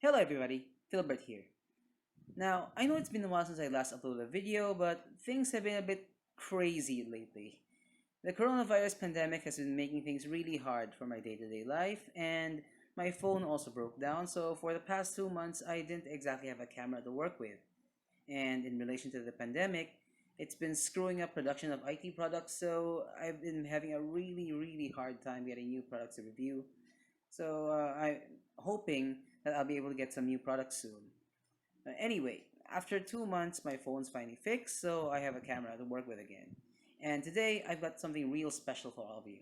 Hello everybody, Philbert here. Now, I know it's been a while since I last uploaded a video, but things have been a bit crazy lately. The coronavirus pandemic has been making things really hard for my day-to-day life, and my phone also broke down, so for the past 2 months, I didn't exactly have a camera to work with. And in relation to the pandemic, it's been screwing up production of IT products, so I've been having a really hard time getting new products to review. So I'm hoping that I'll be able to get some new products soon. Anyway, after 2 months, my phone's finally fixed, so I have a camera to work with again. And today, I've got something real special for all of you.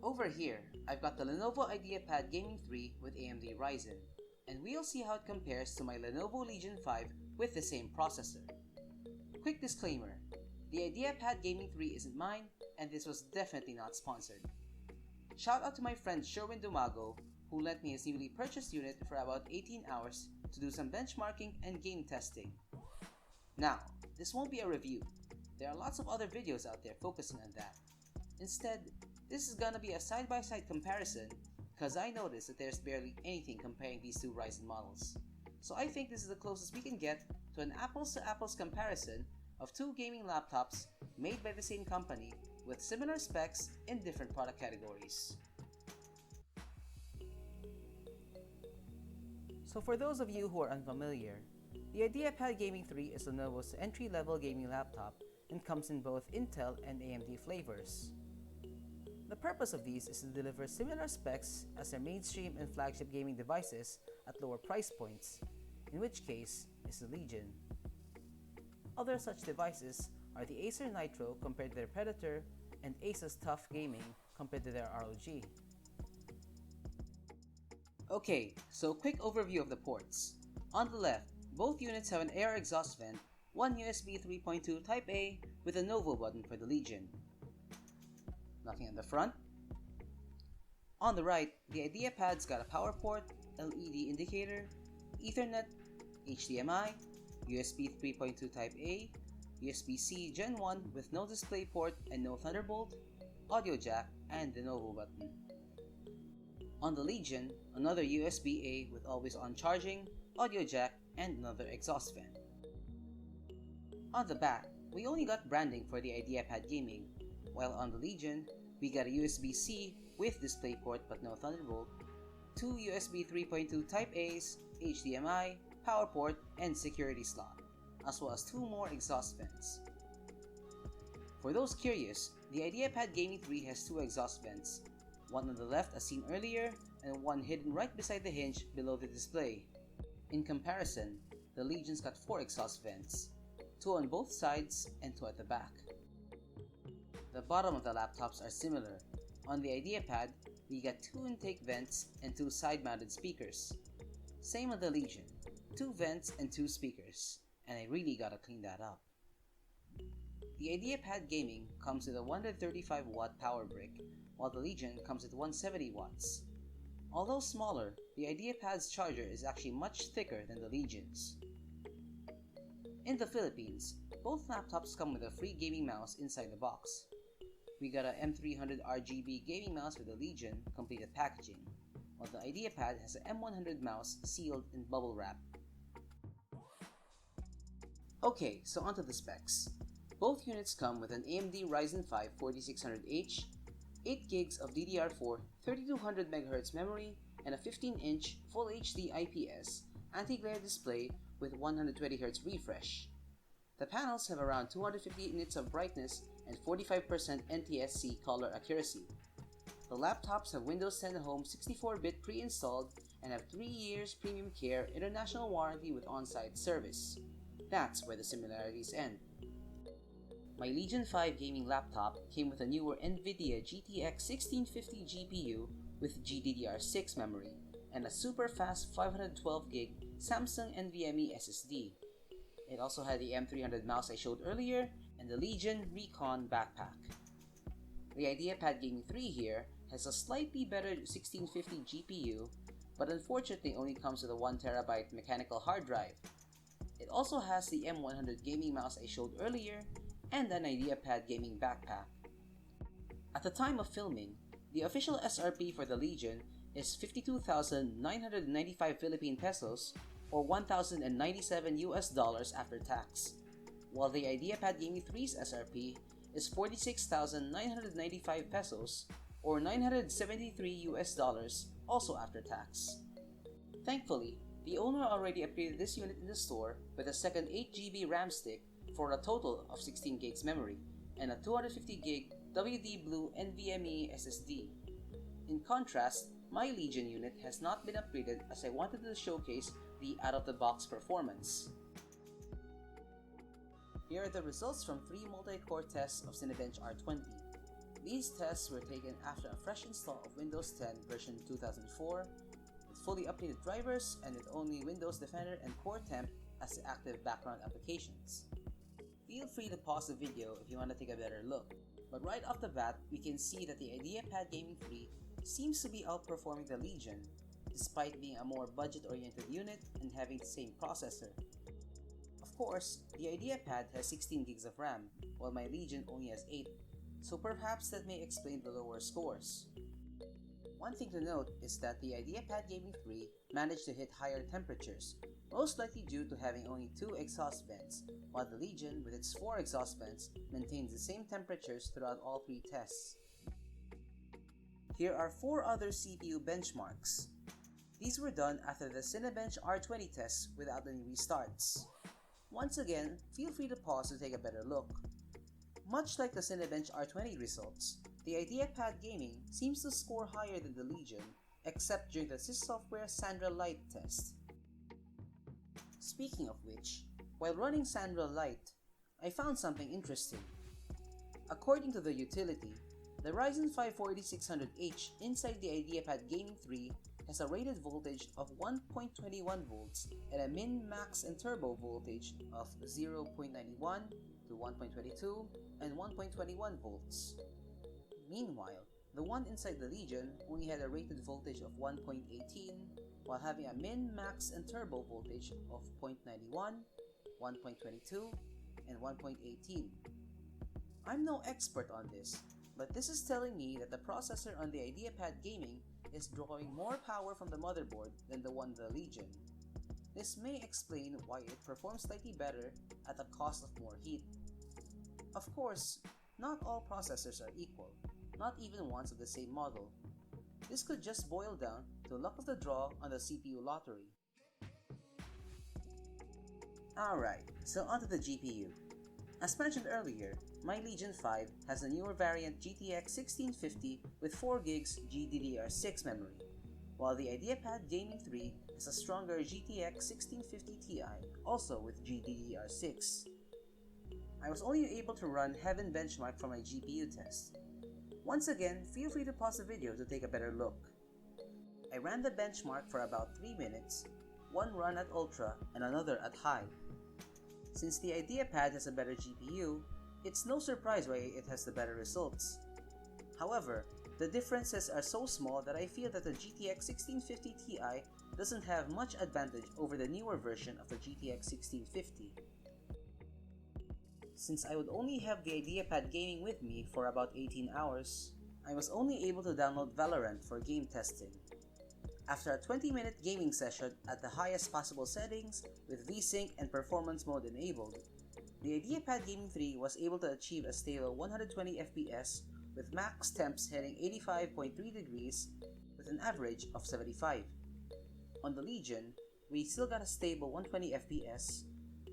Over here, I've got the Lenovo IdeaPad Gaming 3 with AMD Ryzen, and we'll see how it compares to my Lenovo Legion 5 with the same processor. Quick disclaimer, the IdeaPad Gaming 3 isn't mine, and this was definitely not sponsored. Shout out to my friend Sherwin Dumago, who lent me his newly purchased unit for about 18 hours to do some benchmarking and game testing. Now, this won't be a review. There are lots of other videos out there focusing on that. Instead, this is gonna be a side-by-side comparison because I noticed that there's barely anything comparing these two Ryzen models. So I think this is the closest we can get to an apples-to-apples comparison of two gaming laptops made by the same company with similar specs in different product categories. So for those of you who are unfamiliar, the IdeaPad Gaming 3 is Lenovo's entry-level gaming laptop and comes in both Intel and AMD flavors. The purpose of these is to deliver similar specs as their mainstream and flagship gaming devices at lower price points, in which case is the Legion. Other such devices are the Acer Nitro compared to their Predator and Asus TUF Gaming compared to their ROG. Okay, so quick overview of the ports. On the left, both units have an air exhaust vent, one USB 3.2 Type A with a Novo button for the Legion. Nothing on the front. On the right, the IdeaPad's got a power port, LED indicator, Ethernet, HDMI, USB 3.2 Type A, USB-C Gen 1 with no DisplayPort and no Thunderbolt, audio jack, and the Novo button. On the Legion, another USB-A with always-on charging, audio jack, and another exhaust fan. On the back, we only got branding for the IdeaPad Gaming, while on the Legion, we got a USB-C with DisplayPort but no Thunderbolt, two USB 3.2 Type A's, HDMI, power port, and security slot, as well as two more exhaust vents. For those curious, the IdeaPad Gaming 3 has two exhaust vents, one on the left as seen earlier, and one hidden right beside the hinge below the display. In comparison, the Legion's got four exhaust vents, two on both sides and two at the back. The bottom of the laptops are similar. On the IdeaPad, we got two intake vents and two side-mounted speakers. Same on the Legion, two vents and two speakers, and I really gotta clean that up. The IdeaPad Gaming comes with a 135 watt power brick, while the Legion comes with 170 watts. Although smaller, the IdeaPad's charger is actually much thicker than the Legion's. In the Philippines, both laptops come with a free gaming mouse inside the box. We got a M300 RGB gaming mouse with the Legion, complete with packaging, while the IdeaPad has a M100 mouse sealed in bubble wrap. Okay, so onto the specs. Both units come with an AMD Ryzen 5 4600H, 8 gigs of DDR4 3200 MHz memory, and a 15-inch Full HD IPS anti-glare display with 120Hz refresh. The panels have around 250 nits of brightness and 45% NTSC color accuracy. The laptops have Windows 10 Home 64-bit pre-installed and have 3 years premium care international warranty with on-site service. That's where the similarities end. My Legion 5 gaming laptop came with a newer NVIDIA GTX 1650 GPU with GDDR6 memory and a super fast 512GB Samsung NVMe SSD. It also had the M300 mouse I showed earlier and the Legion Recon backpack. The IdeaPad Gaming 3 here has a slightly better 1650 GPU, but unfortunately only comes with a 1TB mechanical hard drive. It also has the M100 gaming mouse I showed earlier and an IdeaPad gaming backpack. At the time of filming, The official SRP for the Legion is 52,995 Philippine pesos or 1,097 US dollars after tax, while the IdeaPad Gaming 3's SRP is 46,995 pesos or 973 US dollars also after tax. Thankfully, the owner already upgraded this unit in the store with a second 8GB RAM stick for a total of 16 gigs memory and a 250GB WD Blue NVMe SSD. In contrast, my Legion unit has not been upgraded as I wanted to showcase the out-of-the-box performance. Here are the results from 3 multi-core tests of Cinebench R20. These tests were taken after a fresh install of Windows 10 version 2004, with fully updated drivers and with only Windows Defender and Core Temp as the active background applications. Feel free to pause the video if you want to take a better look, but right off the bat, we can see that the IdeaPad Gaming 3 seems to be outperforming the Legion, despite being a more budget-oriented unit and having the same processor. Of course, the IdeaPad has 16 gigs of RAM, while my Legion only has 8, so perhaps that may explain the lower scores. One thing to note is that the IdeaPad Gaming 3 managed to hit higher temperatures, most likely due to having only 2 exhaust vents, while the Legion with its 4 exhaust vents maintains the same temperatures throughout all 3 tests. Here are 4 other CPU benchmarks. These were done after the Cinebench R20 test without any restarts. Once again, feel free to pause to take a better look. Much like the Cinebench R20 results, the IdeaPad Gaming seems to score higher than the Legion, except during the SysSoftware Sandra Lite test. Speaking of which, while running Sandra Lite, I found something interesting. According to the utility, the Ryzen 5 4600H inside the IdeaPad Gaming 3 has a rated voltage of 1.21 volts and a min-max and turbo voltage of 0.91 to 1.22 and 1.21 volts. Meanwhile, the one inside the Legion only had a rated voltage of 1.18 while having a min-max and turbo voltage of 0.91, 1.22, and 1.18. I'm no expert on this, but this is telling me that the processor on the IdeaPad Gaming is drawing more power from the motherboard than the one in the Legion. This may explain why it performs slightly better at the cost of more heat. Of course, not all processors are equal, not even ones of the same model. This could just boil down to luck of the draw on the CPU lottery. Alright, so onto the GPU. As mentioned earlier, my Legion 5 has a newer variant GTX 1650 with 4GB GDDR6 memory, while the IdeaPad Gaming 3 has a stronger GTX 1650 Ti, also with GDDR6. I was only able to run Heaven benchmark for my GPU test. Once again, feel free to pause the video to take a better look. I ran the benchmark for about 3 minutes, one run at Ultra and another at High. Since the IdeaPad has a better GPU, it's no surprise why it has the better results. However, the differences are so small that I feel that the GTX 1650 Ti doesn't have much advantage over the newer version of the GTX 1650. Since I would only have the IdeaPad Gaming with me for about 18 hours, I was only able to download Valorant for game testing. After a 20-minute gaming session at the highest possible settings with VSync and performance mode enabled, the IdeaPad Gaming 3 was able to achieve a stable 120 FPS with max temps hitting 85.3 degrees with an average of 75. On the Legion, we still got a stable 120 FPS,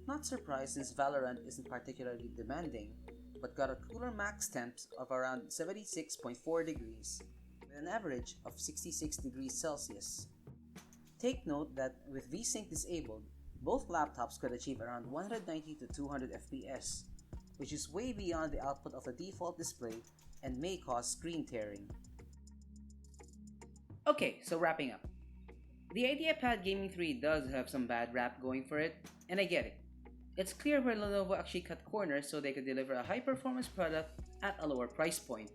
not surprised since Valorant isn't particularly demanding, but got a cooler max temps of around 76.4 degrees with an average of 66 degrees Celsius. Take note that with VSync disabled, both laptops could achieve around 190 to 200 FPS, which is way beyond the output of the default display and may cause screen tearing. Okay, so wrapping up. The IdeaPad Gaming 3 does have some bad rap going for it, and I get it. It's clear where Lenovo actually cut corners so they could deliver a high-performance product at a lower price point.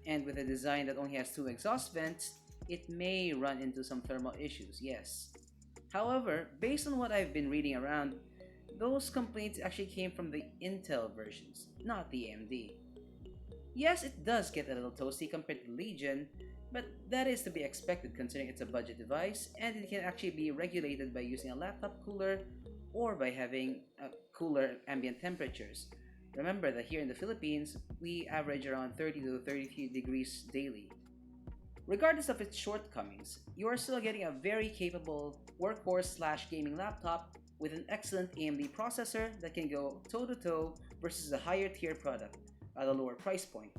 And with a design that only has 2 exhaust vents, it may run into some thermal issues, yes. However, based on what I've been reading around, those complaints actually came from the Intel versions, not the AMD. Yes, it does get a little toasty compared to the Legion, but that is to be expected considering it's a budget device and it can actually be regulated by using a laptop cooler or by having cooler ambient temperatures. Remember that here in the Philippines, we average around 30 to 33 degrees daily. Regardless of its shortcomings, you are still getting a very capable workhorse/gaming laptop with an excellent AMD processor that can go toe-to-toe versus a higher tier product at a lower price point.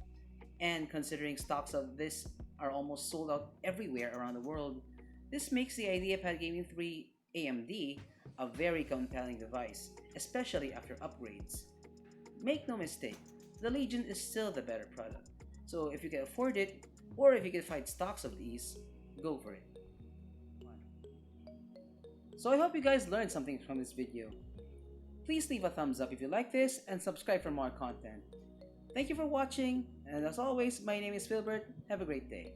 And considering stocks of this are almost sold out everywhere around the world, this makes the IdeaPad Gaming 3 AMD a very compelling device, especially after upgrades. Make no mistake, the Legion is still the better product. So if you can afford it, or if you can find stocks of these, go for it. So I hope you guys learned something from this video. Please leave a thumbs up if you like this and subscribe for more content. Thank you for watching, and as always, my name is Philbert. Have a great day.